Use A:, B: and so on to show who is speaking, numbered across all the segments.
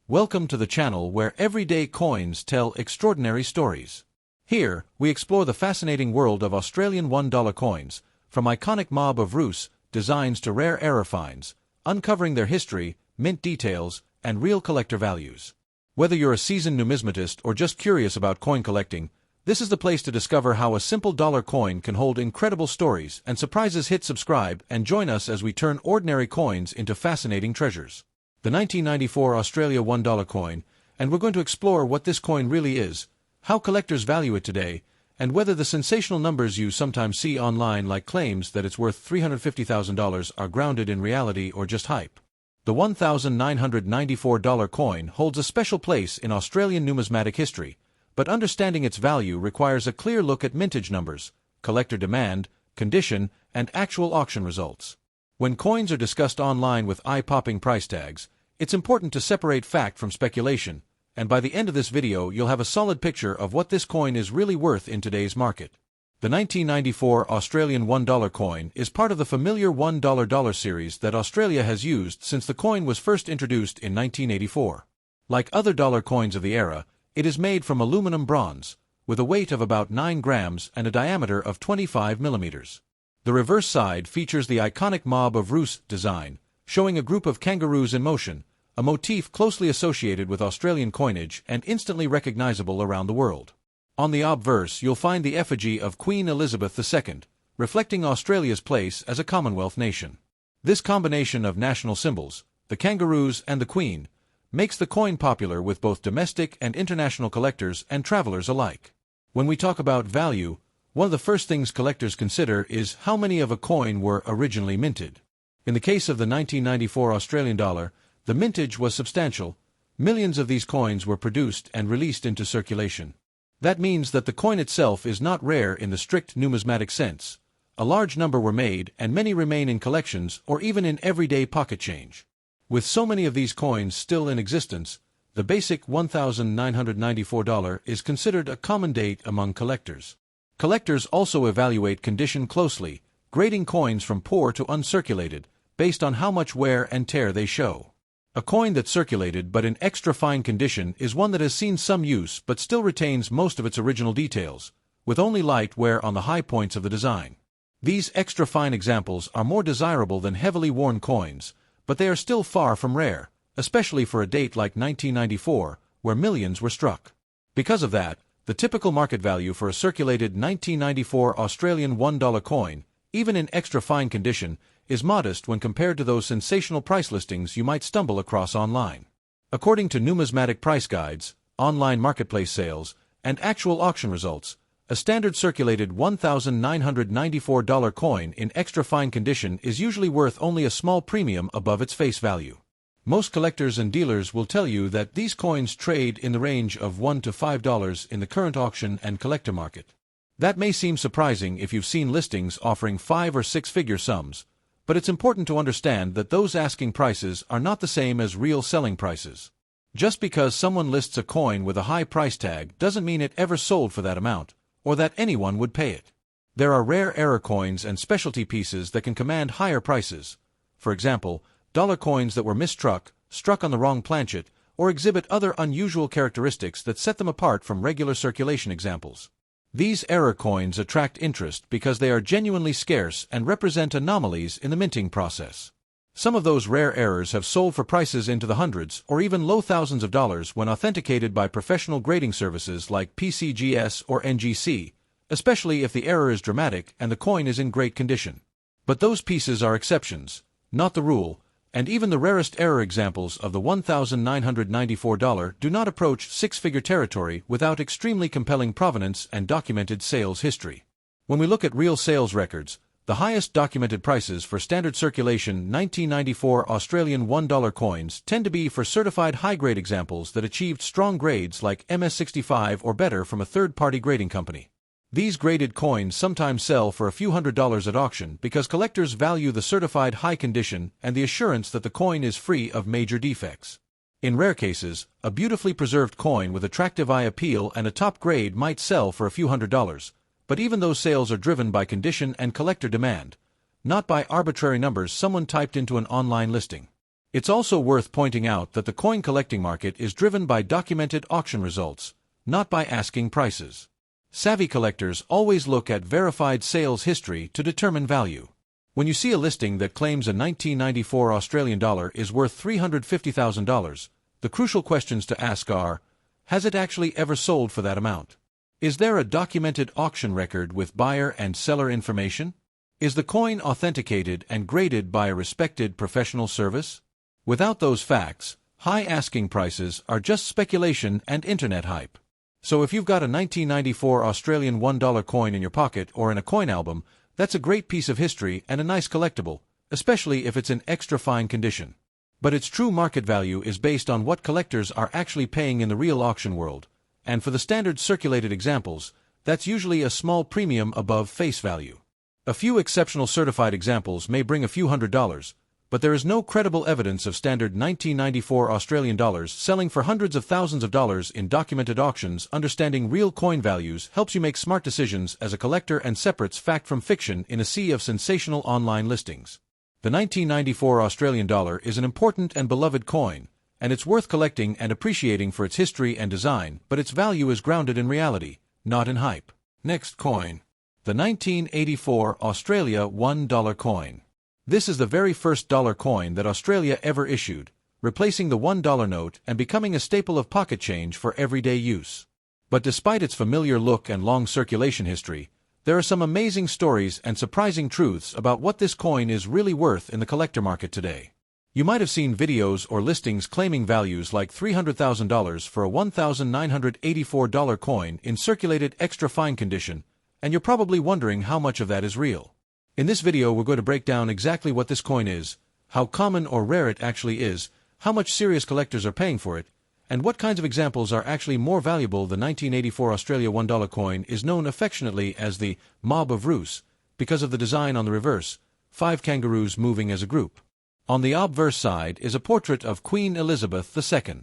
A: Welcome to the channel where everyday coins tell extraordinary stories. Here, we explore the fascinating world of Australian $1 coins, from iconic mob of Roos designs to rare error finds, uncovering their history, mint details, and real collector values. Whether you're a seasoned numismatist or just curious about coin collecting, this is the place to discover how a simple dollar coin can hold incredible stories and surprises. Hit subscribe and join us as we turn ordinary coins into fascinating treasures. The 1994 Australia $1 coin, and we're going to explore what this coin really is, how collectors value it today, and whether the sensational numbers you sometimes see online, like claims that it's worth $350,000, are grounded in reality or just hype. The $1,994 coin holds a special place in Australian numismatic history, but understanding its value requires a clear look at mintage numbers, collector demand, condition, and actual auction results. When coins are discussed online with eye-popping price tags, it's important to separate fact from speculation, and by the end of this video you'll have a solid picture of what this coin is really worth in today's market. The 1994 Australian $1 coin is part of the familiar $1 series that Australia has used since the coin was first introduced in 1984. Like other dollar coins of the era, it is made from aluminum bronze, with a weight of about 9 grams and a diameter of 25 millimeters. The reverse side features the iconic mob of Roos design, showing a group of kangaroos in motion, a motif closely associated with Australian coinage and instantly recognizable around the world. On the obverse you'll find the effigy of Queen Elizabeth II, reflecting Australia's place as a Commonwealth nation. This combination of national symbols, the kangaroos and the Queen, makes the coin popular with both domestic and international collectors and travelers alike. When we talk about value, one of the first things collectors consider is how many of a coin were originally minted. In the case of the 1994 Australian dollar, the mintage was substantial. Millions of these coins were produced and released into circulation. That means that the coin itself is not rare in the strict numismatic sense. A large number were made, and many remain in collections or even in everyday pocket change. With so many of these coins still in existence, the basic $1,994 is considered a common date among collectors. Collectors also evaluate condition closely, grading coins from poor to uncirculated, based on how much wear and tear they show. A coin that's circulated but in extra fine condition is one that has seen some use but still retains most of its original details, with only light wear on the high points of the design. These extra fine examples are more desirable than heavily worn coins, but they are still far from rare, especially for a date like 1994, where millions were struck. Because of that, the typical market value for a circulated 1994 Australian $1 coin, even in extra fine condition, is modest when compared to those sensational price listings you might stumble across online. According to numismatic price guides, online marketplace sales, and actual auction results, a standard circulated $1,994 coin in extra fine condition is usually worth only a small premium above its face value. Most collectors and dealers will tell you that these coins trade in the range of $1 to $5 in the current auction and collector market. That may seem surprising if you've seen listings offering 5- or 6-figure sums, but it's important to understand that those asking prices are not the same as real selling prices. Just because someone lists a coin with a high price tag doesn't mean it ever sold for that amount, or that anyone would pay it. There are rare error coins and specialty pieces that can command higher prices. For example, dollar coins that were mistruck, struck on the wrong planchet, or exhibit other unusual characteristics that set them apart from regular circulation examples. These error coins attract interest because they are genuinely scarce and represent anomalies in the minting process. Some of those rare errors have sold for prices into the hundreds or even low thousands of dollars when authenticated by professional grading services like PCGS or NGC, especially if the error is dramatic and the coin is in great condition. But those pieces are exceptions, not the rule, and even the rarest error examples of the $1,994 do not approach 6-figure territory without extremely compelling provenance and documented sales history. When we look at real sales records, the highest documented prices for standard circulation 1994 Australian $1 coins tend to be for certified high-grade examples that achieved strong grades like MS65 or better from a third-party grading company. These graded coins sometimes sell for a few $100s at auction because collectors value the certified high condition and the assurance that the coin is free of major defects. In rare cases, a beautifully preserved coin with attractive eye appeal and a top grade might sell for a few $100s, but even those sales are driven by condition and collector demand, not by arbitrary numbers someone typed into an online listing. It's also worth pointing out that the coin collecting market is driven by documented auction results, not by asking prices. Savvy collectors always look at verified sales history to determine value. When you see a listing that claims a 1994 Australian dollar is worth $350,000, the crucial questions to ask are, has it actually ever sold for that amount? Is there a documented auction record with buyer and seller information? Is the coin authenticated and graded by a respected professional service? Without those facts, high asking prices are just speculation and internet hype. So if you've got a 1994 Australian $1 coin in your pocket or in a coin album, that's a great piece of history and a nice collectible, especially if it's in extra fine condition. But its true market value is based on what collectors are actually paying in the real auction world, and for the standard circulated examples, that's usually a small premium above face value. A few exceptional certified examples may bring a few $100s, but there is no credible evidence of standard 1994 Australian dollars selling for hundreds of thousands of dollars in documented auctions. Understanding real coin values helps you make smart decisions as a collector and separates fact from fiction in a sea of sensational online listings. The 1994 Australian dollar is an important and beloved coin, and it's worth collecting and appreciating for its history and design, but its value is grounded in reality, not in hype. Next coin. The 1984 Australia $1 coin. This is the very first dollar coin that Australia ever issued, replacing the $1 note and becoming a staple of pocket change for everyday use. But despite its familiar look and long circulation history, there are some amazing stories and surprising truths about what this coin is really worth in the collector market today. You might have seen videos or listings claiming values like $300,000 for a $1,984 coin in circulated extra fine condition, and you're probably wondering how much of that is real. In this video, we're going to break down exactly what this coin is, how common or rare it actually is, how much serious collectors are paying for it, and what kinds of examples are actually more valuable. The 1984 Australia $1 coin is known affectionately as the Mob of Roos because of the design on the reverse, 5 kangaroos moving as a group. On the obverse side is a portrait of Queen Elizabeth II.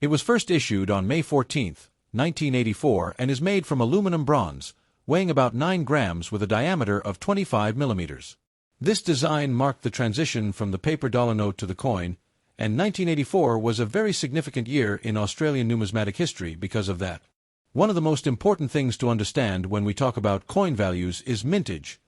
A: It was first issued on May 14, 1984 and is made from aluminum bronze, weighing about 9 grams with a diameter of 25 millimeters. This design marked the transition from the paper dollar note to the coin, and 1984 was a very significant year in Australian numismatic history because of that. One of the most important things to understand when we talk about coin values is mintage.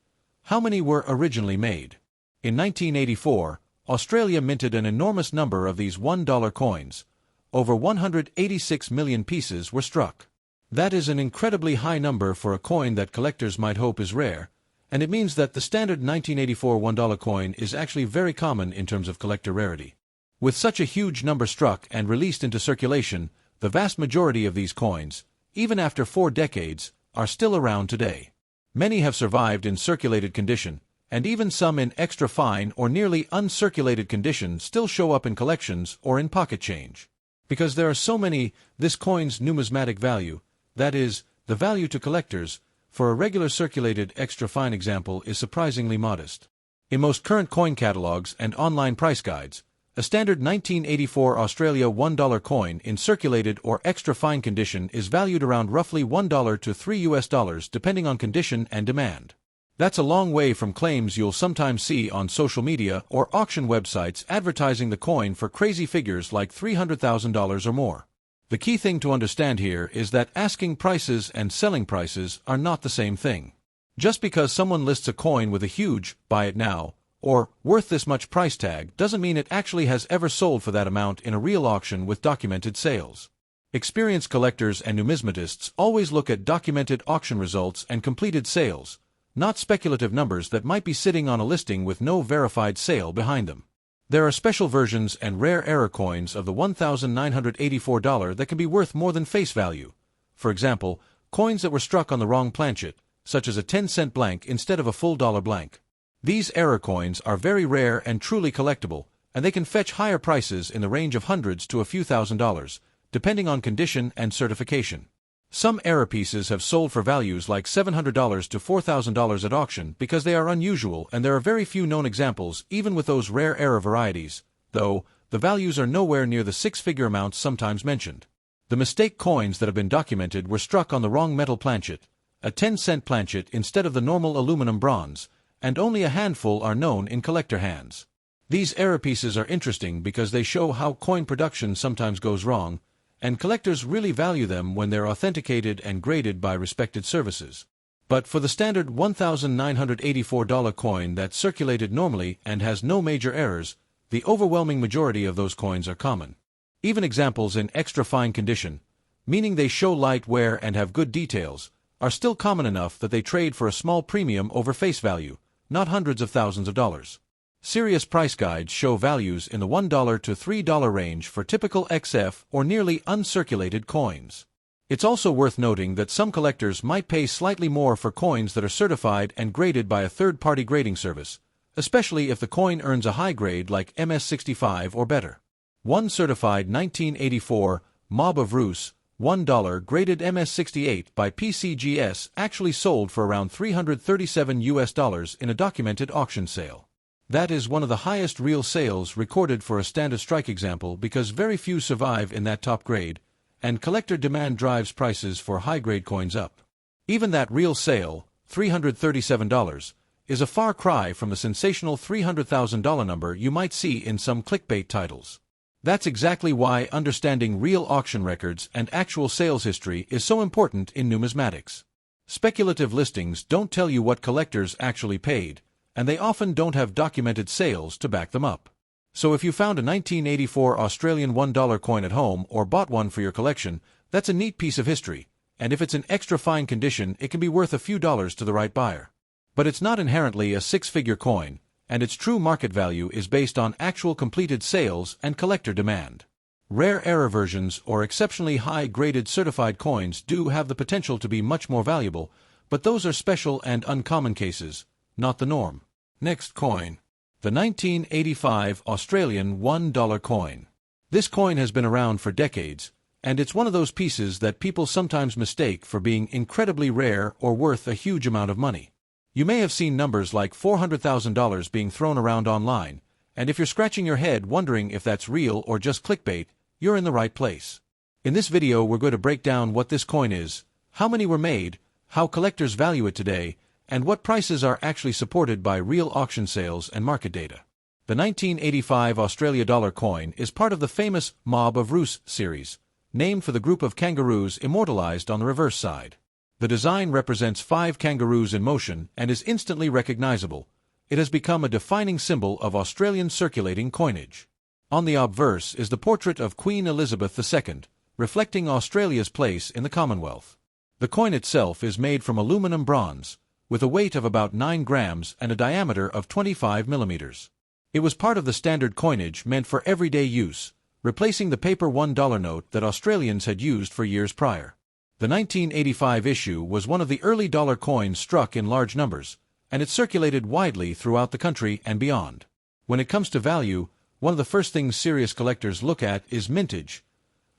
A: How many were originally made? In 1984, Australia minted an enormous number of these $1 coins. Over 186 million pieces were struck. That is an incredibly high number for a coin that collectors might hope is rare, and it means that the standard 1984 $1 coin is actually very common in terms of collector rarity. With such a huge number struck and released into circulation, the vast majority of these coins, even after 4 decades, are still around today. Many have survived in circulated condition, and even some in extra fine or nearly uncirculated condition still show up in collections or in pocket change. Because there are so many, this coin's numismatic value, that is, the value to collectors, for a regular circulated extra fine example is surprisingly modest. In most current coin catalogs and online price guides, a standard 1984 Australia $1 coin in circulated or extra fine condition is valued around roughly $1 to $3 depending on condition and demand. That's a long way from claims you'll sometimes see on social media or auction websites advertising the coin for crazy figures like $300,000 or more. The key thing to understand here is that asking prices and selling prices are not the same thing. Just because someone lists a coin with a huge "buy it now" or "worth this much" price tag doesn't mean it actually has ever sold for that amount in a real auction with documented sales. Experienced collectors and numismatists always look at documented auction results and completed sales, not speculative numbers that might be sitting on a listing with no verified sale behind them. There are special versions and rare error coins of the $1,984 that can be worth more than face value. For example, coins that were struck on the wrong planchet, such as a 10-cent blank instead of a full dollar blank. These error coins are very rare and truly collectible, and they can fetch higher prices in the range of hundreds to a few $1,000s, depending on condition and certification. Some error pieces have sold for values like $700 to $4,000 at auction because they are unusual, and there are very few known examples even with those rare error varieties, though the values are nowhere near the 6-figure amounts sometimes mentioned. The mistake coins that have been documented were struck on the wrong metal planchet, a 10-cent planchet instead of the normal aluminum bronze, and only a handful are known in collector hands. These error pieces are interesting because they show how coin production sometimes goes wrong, and collectors really value them when they're authenticated and graded by respected services. But for the standard $1,984 coin that's circulated normally and has no major errors, the overwhelming majority of those coins are common. Even examples in extra fine condition, meaning they show light wear and have good details, are still common enough that they trade for a small premium over face value, not hundreds of thousands of dollars. Serious price guides show values in the $1 to $3 range for typical XF or nearly uncirculated coins. It's also worth noting that some collectors might pay slightly more for coins that are certified and graded by a third-party grading service, especially if the coin earns a high grade like MS65 or better. One certified 1984 Mob of Rus $1 graded MS68 by PCGS actually sold for around $337 in a documented auction sale. That is one of the highest real sales recorded for a standard strike example because very few survive in that top grade, and collector demand drives prices for high-grade coins up. Even that real sale, $337, is a far cry from the sensational $300,000 number you might see in some clickbait titles. That's exactly why understanding real auction records and actual sales history is so important in numismatics. Speculative listings don't tell you what collectors actually paid, and they often don't have documented sales to back them up. So if you found a 1984 Australian $1 coin at home or bought one for your collection, that's a neat piece of history, and if it's in extra fine condition, it can be worth a few dollars to the right buyer. But it's not inherently a six-figure coin, and its true market value is based on actual completed sales and collector demand. Rare error versions or exceptionally high-graded certified coins do have the potential to be much more valuable, but those are special and uncommon cases, not the norm. Next coin. The 1985 Australian $1 coin. This coin has been around for decades, and it's one of those pieces that people sometimes mistake for being incredibly rare or worth a huge amount of money. You may have seen numbers like $400,000 being thrown around online, and if you're scratching your head wondering if that's real or just clickbait, you're in the right place. In this video, we're going to break down what this coin is, how many were made, how collectors value it today, and what prices are actually supported by real auction sales and market data. The 1985 Australia dollar coin is part of the famous Mob of Rus series, named for the group of kangaroos immortalized on the reverse side. The design represents 5 kangaroos in motion and is instantly recognizable. It has become a defining symbol of Australian circulating coinage. On the obverse is the portrait of Queen Elizabeth II, reflecting Australia's place in the Commonwealth. The coin itself is made from aluminum bronze, with a weight of about 9 grams and a diameter of 25 millimeters. It was part of the standard coinage meant for everyday use, replacing the paper $1 note that Australians had used for years prior. The 1985 issue was one of the early dollar coins struck in large numbers, and it circulated widely throughout the country and beyond. When it comes to value, one of the first things serious collectors look at is mintage.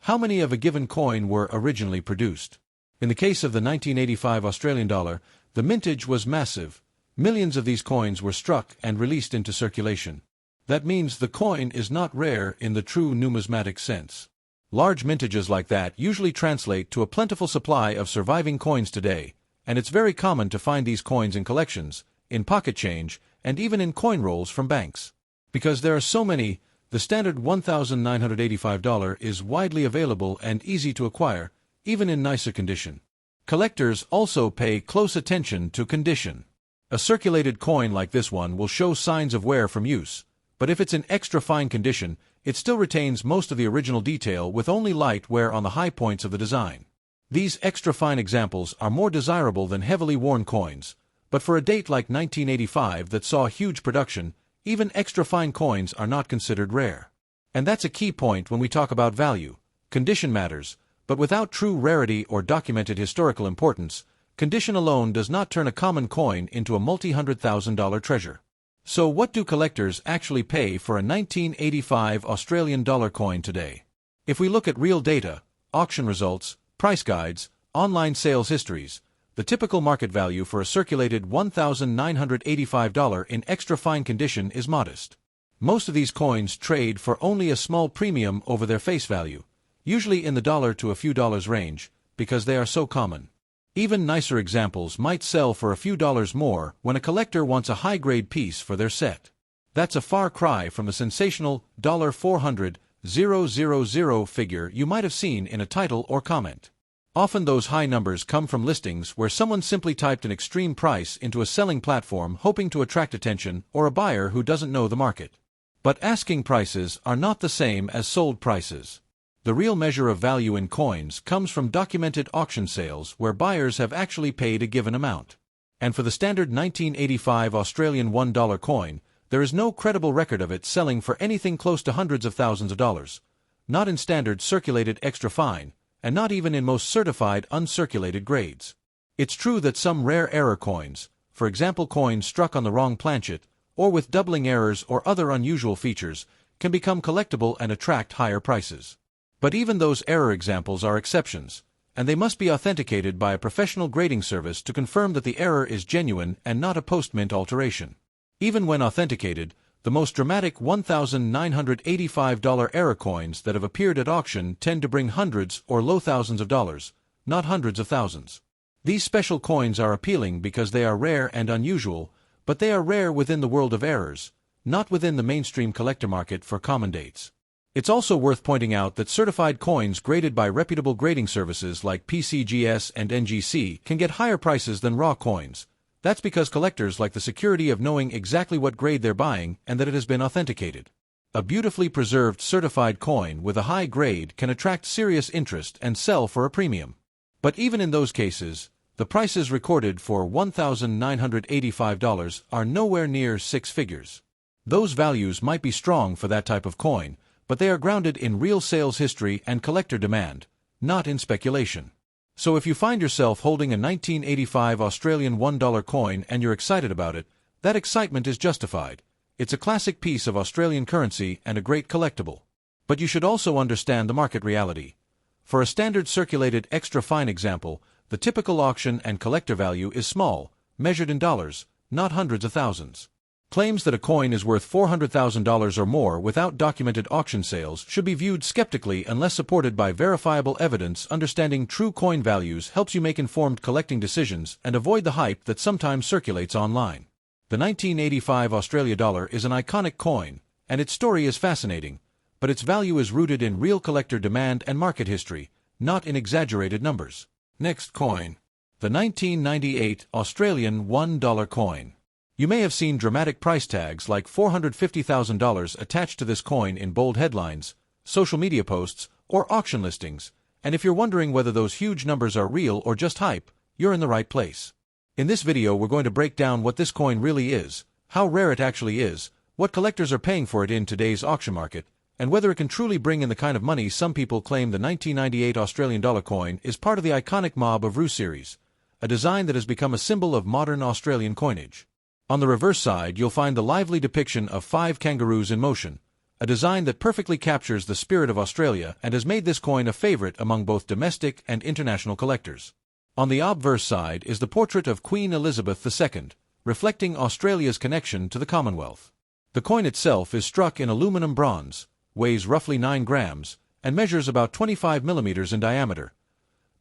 A: How many of a given coin were originally produced? In the case of the 1985 Australian dollar, the mintage was massive. Millions of these coins were struck and released into circulation. That means the coin is not rare in the true numismatic sense. Large mintages like that usually translate to a plentiful supply of surviving coins today, and it's very common to find these coins in collections, in pocket change, and even in coin rolls from banks. Because there are so many, the standard $1,985 is widely available and easy to acquire, even in nicer condition. Collectors also pay close attention to condition. A circulated coin like this one will show signs of wear from use, but if it's in extra fine condition, it still retains most of the original detail with only light wear on the high points of the design. These extra fine examples are more desirable than heavily worn coins, but for a date like 1985 that saw huge production, even extra fine coins are not considered rare. And that's a key point when we talk about value. Condition matters, but without true rarity or documented historical importance, condition alone does not turn a common coin into a multi-$100,000 treasure. So what do collectors actually pay for a 1985 Australian dollar coin today? If we look at real data, auction results, price guides, online sales histories, the typical market value for a circulated $1,985 in extra fine condition is modest. Most of these coins trade for only a small premium over their face value, usually in the dollar to a few dollars range, because they are so common. Even nicer examples might sell for a few dollars more when a collector wants a high-grade piece for their set. That's a far cry from the sensational $400,000 figure you might have seen in a title or comment. Often those high numbers come from listings where someone simply typed an extreme price into a selling platform hoping to attract attention or a buyer who doesn't know the market. But asking prices are not the same as sold prices. The real measure of value in coins comes from documented auction sales where buyers have actually paid a given amount. And for the standard 1985 Australian $1 coin, there is no credible record of it selling for anything close to hundreds of thousands of dollars, not in standard circulated extra fine, and not even in most certified uncirculated grades. It's true that some rare error coins, for example coins struck on the wrong planchet, or with doubling errors or other unusual features, can become collectible and attract higher prices. But even those error examples are exceptions, and they must be authenticated by a professional grading service to confirm that the error is genuine and not a post-mint alteration. Even when authenticated, the most dramatic $1,985 error coins that have appeared at auction tend to bring hundreds or low thousands of dollars, not hundreds of thousands. These special coins are appealing because they are rare and unusual, but they are rare within the world of errors, not within the mainstream collector market for common dates. It's also worth pointing out that certified coins graded by reputable grading services like PCGS and NGC can get higher prices than raw coins. That's because collectors like the security of knowing exactly what grade they're buying and that it has been authenticated. A beautifully preserved certified coin with a high grade can attract serious interest and sell for a premium. But even in those cases, the prices recorded for $1,985 are nowhere near six figures. Those values might be strong for that type of coin, but they are grounded in real sales history and collector demand, not in speculation. So if you find yourself holding a 1985 Australian $1 coin and you're excited about it, that excitement is justified. It's a classic piece of Australian currency and a great collectible. But you should also understand the market reality. For a standard circulated extra fine example, the typical auction and collector value is small, measured in dollars, not hundreds of thousands. Claims that a coin is worth $400,000 or more without documented auction sales should be viewed skeptically unless supported by verifiable evidence. Understanding true coin values helps you make informed collecting decisions and avoid the hype that sometimes circulates online. The 1985 Australia dollar is an iconic coin, and its story is fascinating, but its value is rooted in real collector demand and market history, not in exaggerated numbers. Next coin. The 1998 Australian $1 coin. You may have seen dramatic price tags like $450,000 attached to this coin in bold headlines, social media posts, or auction listings, and if you're wondering whether those huge numbers are real or just hype, you're in the right place. In this video we're going to break down what this coin really is, how rare it actually is, what collectors are paying for it in today's auction market, and whether it can truly bring in the kind of money some people claim. The 1998 Australian dollar coin is part of the iconic Mob of Rue series, a design that has become a symbol of modern Australian coinage. On the reverse side you'll find the lively depiction of 5 kangaroos in motion, a design that perfectly captures the spirit of Australia and has made this coin a favorite among both domestic and international collectors. On the obverse side is the portrait of Queen Elizabeth II, reflecting Australia's connection to the Commonwealth. The coin itself is struck in aluminum bronze, weighs roughly 9 grams, and measures about 25 millimeters in diameter,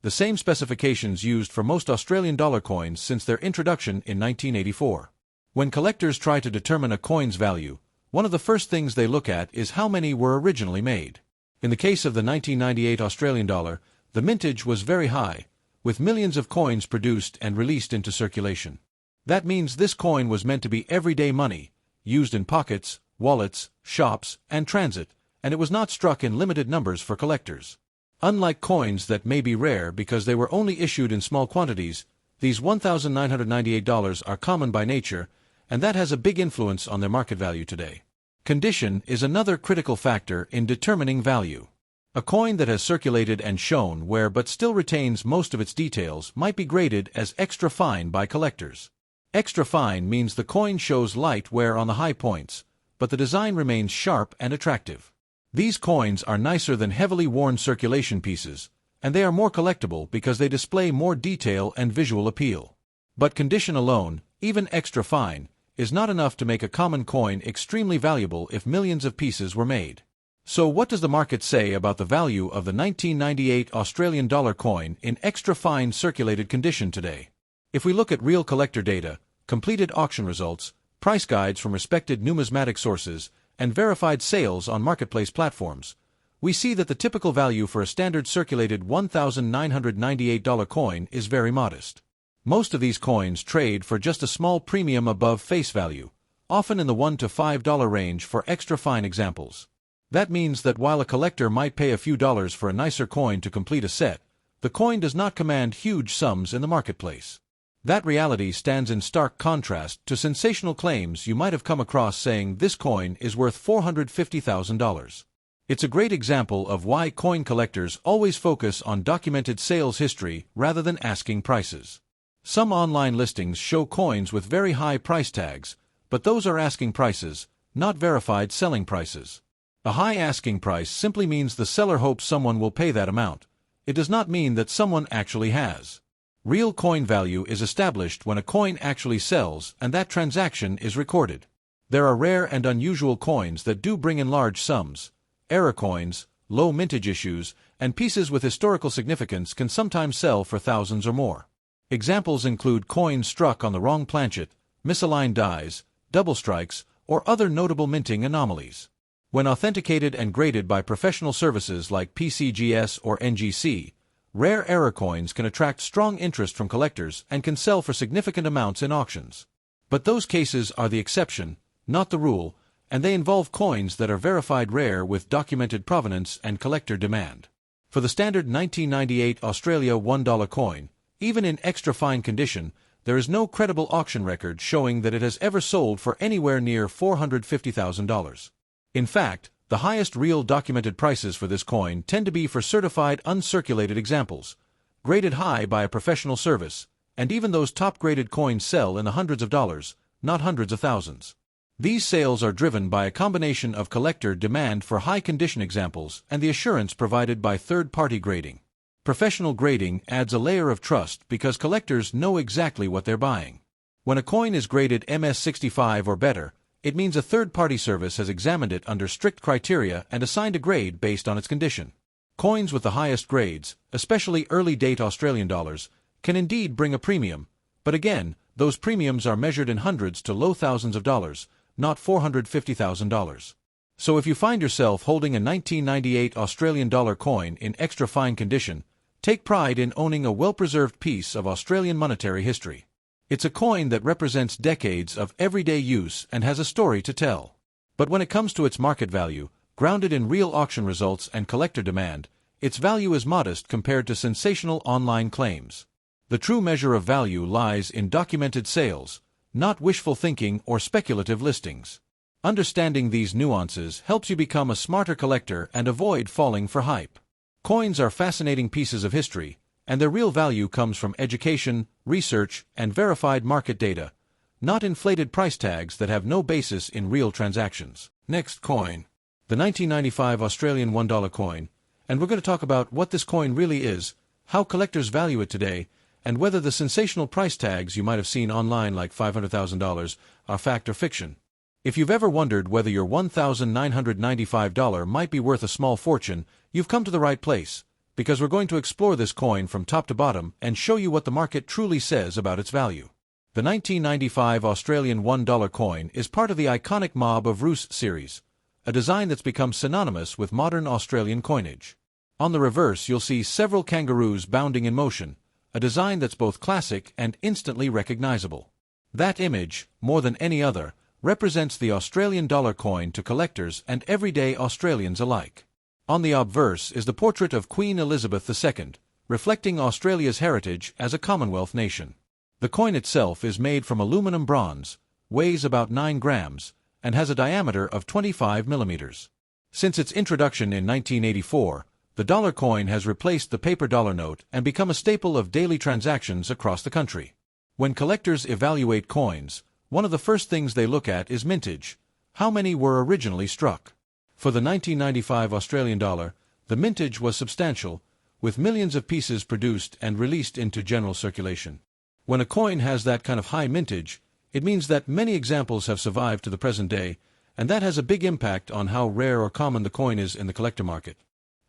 A: the same specifications used for most Australian dollar coins since their introduction in 1984. When collectors try to determine a coin's value, one of the first things they look at is how many were originally made. In the case of the 1998 Australian dollar, the mintage was very high, with millions of coins produced and released into circulation. That means this coin was meant to be everyday money, used in pockets, wallets, shops, and transit, and it was not struck in limited numbers for collectors. Unlike coins that may be rare because they were only issued in small quantities, these $1,998 are common by nature, and that has a big influence on their market value today. Condition is another critical factor in determining value. A coin that has circulated and shown wear but still retains most of its details might be graded as extra fine by collectors. Extra fine means the coin shows light wear on the high points, but the design remains sharp and attractive. These coins are nicer than heavily worn circulation pieces, and they are more collectible because they display more detail and visual appeal. But condition alone, even extra fine, is not enough to make a common coin extremely valuable if millions of pieces were made. So what does the market say about the value of the 1998 Australian dollar coin in extra fine circulated condition today? If we look at real collector data, completed auction results, price guides from respected numismatic sources, and verified sales on marketplace platforms, we see that the typical value for a standard circulated $1,998 coin is very modest. Most of these coins trade for just a small premium above face value, often in the $1 to $5 range for extra fine examples. That means that while a collector might pay a few dollars for a nicer coin to complete a set, the coin does not command huge sums in the marketplace. That reality stands in stark contrast to sensational claims you might have come across saying this coin is worth $450,000. It's a great example of why coin collectors always focus on documented sales history rather than asking prices. Some online listings show coins with very high price tags, but those are asking prices, not verified selling prices. A high asking price simply means the seller hopes someone will pay that amount. It does not mean that someone actually has. Real coin value is established when a coin actually sells and that transaction is recorded. There are rare and unusual coins that do bring in large sums. Error coins, low mintage issues, and pieces with historical significance can sometimes sell for thousands or more. Examples include coins struck on the wrong planchet, misaligned dies, double strikes, or other notable minting anomalies. When authenticated and graded by professional services like PCGS or NGC, rare error coins can attract strong interest from collectors and can sell for significant amounts in auctions. But those cases are the exception, not the rule, and they involve coins that are verified rare with documented provenance and collector demand. For the standard 1998 Australia $1 coin, even in extra fine condition, there is no credible auction record showing that it has ever sold for anywhere near $450,000. In fact, the highest real documented prices for this coin tend to be for certified uncirculated examples, graded high by a professional service, and even those top-graded coins sell in the hundreds of dollars, not hundreds of thousands. These sales are driven by a combination of collector demand for high-condition examples and the assurance provided by third-party grading. Professional grading adds a layer of trust because collectors know exactly what they're buying. When a coin is graded MS65 or better, it means a third-party service has examined it under strict criteria and assigned a grade based on its condition. Coins with the highest grades, especially early-date Australian dollars, can indeed bring a premium, but again, those premiums are measured in hundreds to low thousands of dollars, not $450,000. So if you find yourself holding a 1998 Australian dollar coin in extra fine condition, take pride in owning a well-preserved piece of Australian monetary history. It's a coin that represents decades of everyday use and has a story to tell. But when it comes to its market value, grounded in real auction results and collector demand, its value is modest compared to sensational online claims. The true measure of value lies in documented sales, not wishful thinking or speculative listings. Understanding these nuances helps you become a smarter collector and avoid falling for hype. Coins are fascinating pieces of history, and their real value comes from education, research, and verified market data, not inflated price tags that have no basis in real transactions. Next coin. The 1995 Australian $1 coin, and we're going to talk about what this coin really is, how collectors value it today, and whether the sensational price tags you might have seen online like $500,000 are fact or fiction. If you've ever wondered whether your $1,995 might be worth a small fortune, you've come to the right place, because we're going to explore this coin from top to bottom and show you what the market truly says about its value. The 1995 Australian $1 coin is part of the iconic Mob of Rus series, a design that's become synonymous with modern Australian coinage. On the reverse, you'll see several kangaroos bounding in motion, a design that's both classic and instantly recognizable. That image, more than any other, represents the Australian dollar coin to collectors and everyday Australians alike. On the obverse is the portrait of Queen Elizabeth II, reflecting Australia's heritage as a Commonwealth nation. The coin itself is made from aluminum bronze, weighs about 9 grams, and has a diameter of 25 millimeters. Since its introduction in 1984, the dollar coin has replaced the paper dollar note and become a staple of daily transactions across the country. When collectors evaluate coins, one of the first things they look at is mintage. How many were originally struck? For the 1995 Australian dollar, the mintage was substantial, with millions of pieces produced and released into general circulation. When a coin has that kind of high mintage, it means that many examples have survived to the present day, and that has a big impact on how rare or common the coin is in the collector market.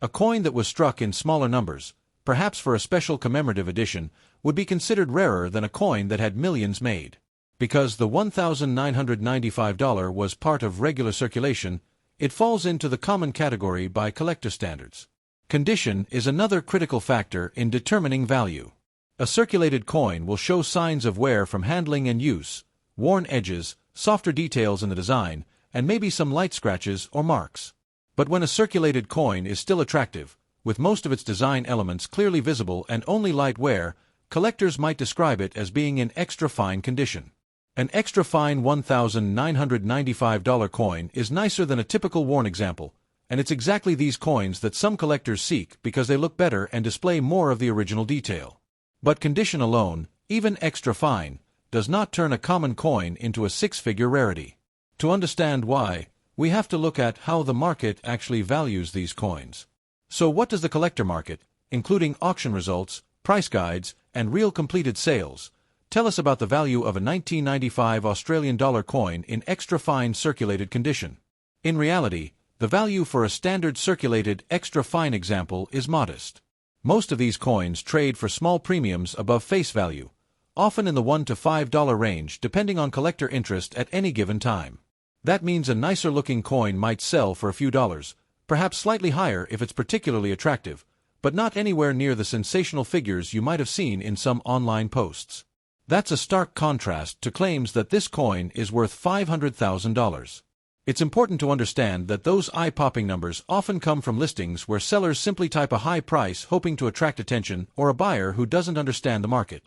A: A coin that was struck in smaller numbers, perhaps for a special commemorative edition, would be considered rarer than a coin that had millions made. Because the $1,995 was part of regular circulation, it falls into the common category by collector standards. Condition is another critical factor in determining value. A circulated coin will show signs of wear from handling and use, worn edges, softer details in the design, and maybe some light scratches or marks. But when a circulated coin is still attractive, with most of its design elements clearly visible and only light wear, collectors might describe it as being in extra fine condition. An extra fine $1,995 coin is nicer than a typical worn example, and it's exactly these coins that some collectors seek because they look better and display more of the original detail. But condition alone, even extra fine, does not turn a common coin into a six-figure rarity. To understand why, we have to look at how the market actually values these coins. So what does the collector market, including auction results, price guides, and real completed sales, tell us about the value of a 1995 Australian dollar coin in extra fine circulated condition? In reality, the value for a standard circulated extra fine example is modest. Most of these coins trade for small premiums above face value, often in the $1 to $5 range depending on collector interest at any given time. That means a nicer looking coin might sell for a few dollars, perhaps slightly higher if it's particularly attractive, but not anywhere near the sensational figures you might have seen in some online posts. That's a stark contrast to claims that this coin is worth $500,000. It's important to understand that those eye-popping numbers often come from listings where sellers simply type a high price hoping to attract attention or a buyer who doesn't understand the market.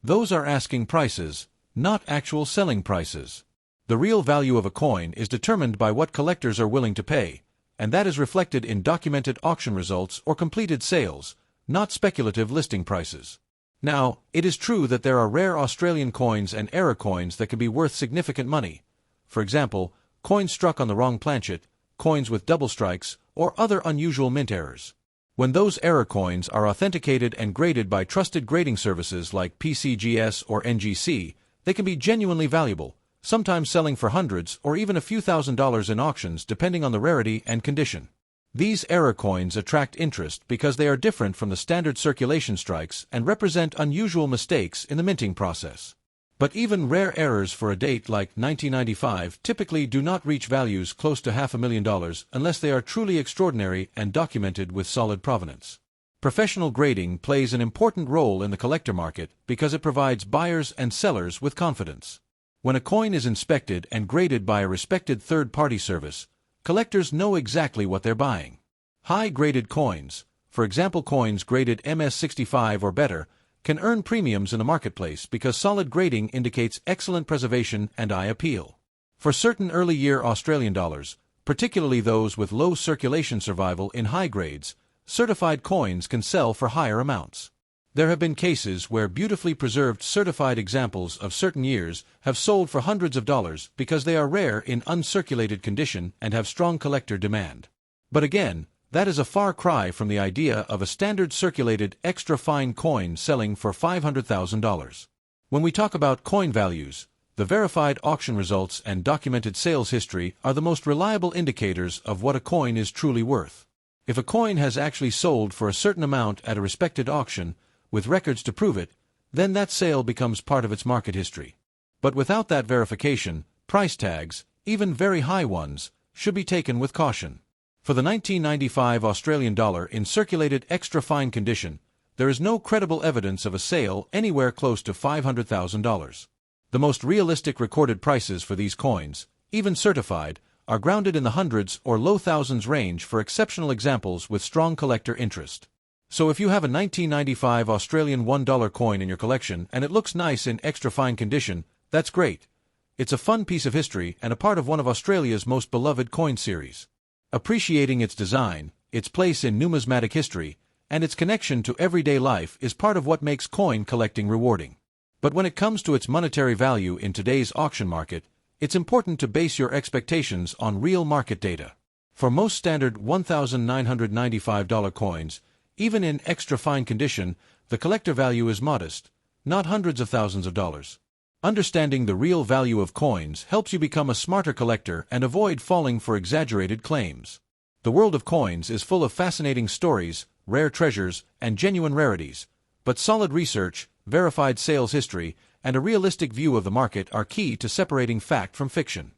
A: Those are asking prices, not actual selling prices. The real value of a coin is determined by what collectors are willing to pay, and that is reflected in documented auction results or completed sales, not speculative listing prices. Now, it is true that there are rare Australian coins and error coins that can be worth significant money. For example, coins struck on the wrong planchet, coins with double strikes, or other unusual mint errors. When those error coins are authenticated and graded by trusted grading services like PCGS or NGC, they can be genuinely valuable, sometimes selling for hundreds or even a few $1,000s in auctions depending on the rarity and condition. These error coins attract interest because they are different from the standard circulation strikes and represent unusual mistakes in the minting process. But even rare errors for a date like 1995 typically do not reach values close to $500,000 unless they are truly extraordinary and documented with solid provenance. Professional grading plays an important role in the collector market because it provides buyers and sellers with confidence. When a coin is inspected and graded by a respected third-party service, collectors know exactly what they're buying. High-graded coins, for example coins graded MS65 or better, can earn premiums in the marketplace because solid grading indicates excellent preservation and eye appeal. For certain early-year Australian dollars, particularly those with low circulation survival in high grades, certified coins can sell for higher amounts. There have been cases where beautifully preserved certified examples of certain years have sold for hundreds of dollars because they are rare in uncirculated condition and have strong collector demand. But again, that is a far cry from the idea of a standard circulated extra fine coin selling for $500,000. When we talk about coin values, the verified auction results and documented sales history are the most reliable indicators of what a coin is truly worth. If a coin has actually sold for a certain amount at a respected auction, with records to prove it, then that sale becomes part of its market history. But without that verification, price tags, even very high ones, should be taken with caution. For the 1995 Australian dollar in circulated extra fine condition, there is no credible evidence of a sale anywhere close to $500,000. The most realistic recorded prices for these coins, even certified, are grounded in the hundreds or low thousands range for exceptional examples with strong collector interest. So if you have a 1995 Australian $1 coin in your collection and it looks nice in extra fine condition, that's great. It's a fun piece of history and a part of one of Australia's most beloved coin series. Appreciating its design, its place in numismatic history, and its connection to everyday life is part of what makes coin collecting rewarding. But when it comes to its monetary value in today's auction market, it's important to base your expectations on real market data. For most standard $1,995 coins, even in extra fine condition, the collector value is modest, not hundreds of thousands of dollars. Understanding the real value of coins helps you become a smarter collector and avoid falling for exaggerated claims. The world of coins is full of fascinating stories, rare treasures, and genuine rarities, but solid research, verified sales history, and a realistic view of the market are key to separating fact from fiction.